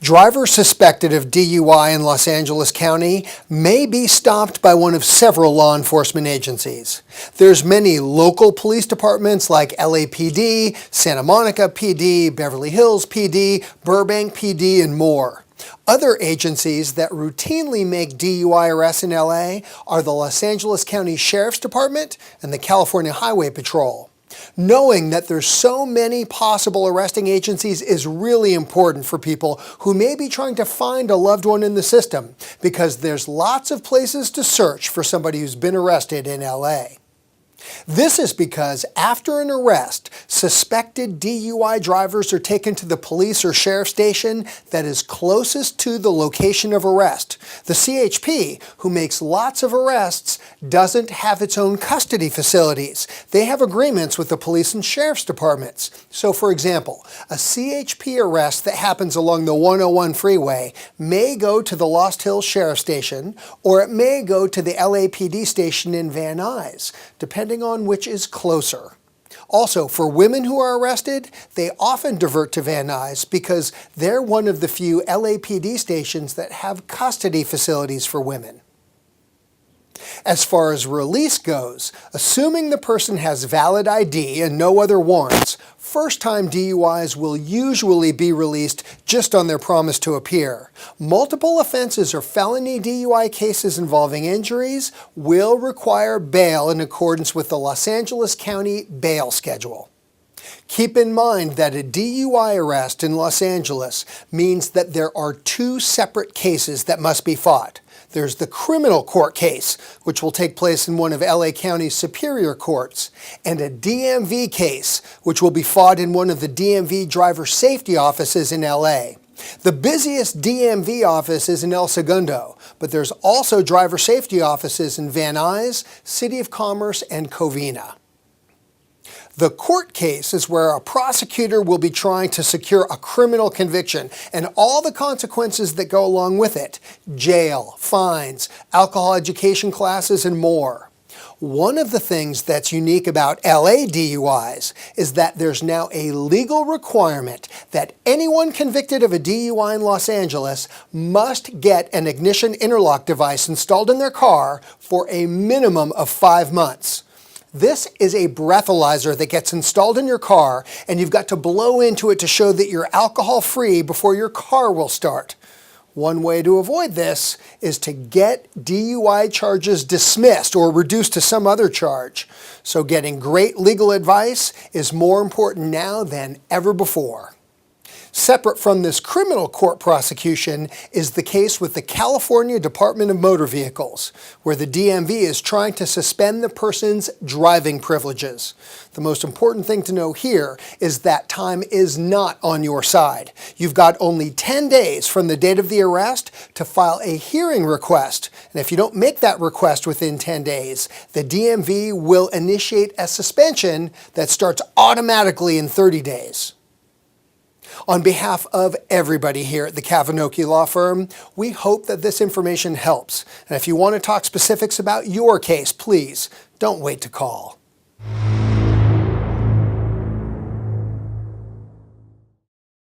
Drivers suspected of DUI in Los Angeles County may be stopped by one of several law enforcement agencies. There's many local police departments like LAPD, Santa Monica PD, Beverly Hills PD, Burbank PD, and more. Other agencies that routinely make DUI arrests in LA are the Los Angeles County Sheriff's Department and the California Highway Patrol. Knowing that there's so many possible arresting agencies is really important for people who may be trying to find a loved one in the system, because there's lots of places to search for somebody who's been arrested in LA. This is because after an arrest, suspected DUI drivers are taken to the police or sheriff station that is closest to the location of arrest. The CHP, who makes lots of arrests, doesn't have its own custody facilities. They have agreements with the police and sheriff's departments. So for example, a CHP arrest that happens along the 101 freeway may go to the Lost Hills Sheriff Station, or it may go to the LAPD station in Van Nuys, depending on which is closer. Also, for women who are arrested, they often divert to Van Nuys because they're one of the few LAPD stations that have custody facilities for women. As far as release goes, assuming the person has valid ID and no other warrants, first-time DUIs will usually be released just on their promise to appear. Multiple offenses or felony DUI cases involving injuries will require bail in accordance with the Los Angeles County bail schedule. Keep in mind that a DUI arrest in Los Angeles means that there are two separate cases that must be fought. There's the criminal court case, which will take place in one of LA County's superior courts, and a DMV case, which will be fought in one of the DMV driver safety offices in LA. The busiest DMV office is in El Segundo, but there's also driver safety offices in Van Nuys, City of Commerce, and Covina. The court case is where a prosecutor will be trying to secure a criminal conviction and all the consequences that go along with it: jail, fines, alcohol education classes, and more. One of the things that's unique about LA DUIs is that there's now a legal requirement that anyone convicted of a DUI in Los Angeles must get an ignition interlock device installed in their car for a minimum of 5 months. This is a breathalyzer that gets installed in your car, and you've got to blow into it to show that you're alcohol-free before your car will start. One way to avoid this is to get DUI charges dismissed or reduced to some other charge. So getting great legal advice is more important now than ever before. Separate from this criminal court prosecution is the case with the California Department of Motor Vehicles, where the DMV is trying to suspend the person's driving privileges. The most important thing to know here is that time is not on your side. You've got only 10 days from the date of the arrest to file a hearing request. And if you don't make that request within 10 days, the DMV will initiate a suspension that starts automatically in 30 days. On behalf of everybody here at the Cavanoki Law Firm, we hope that this information helps. And if you want to talk specifics about your case, please don't wait to call.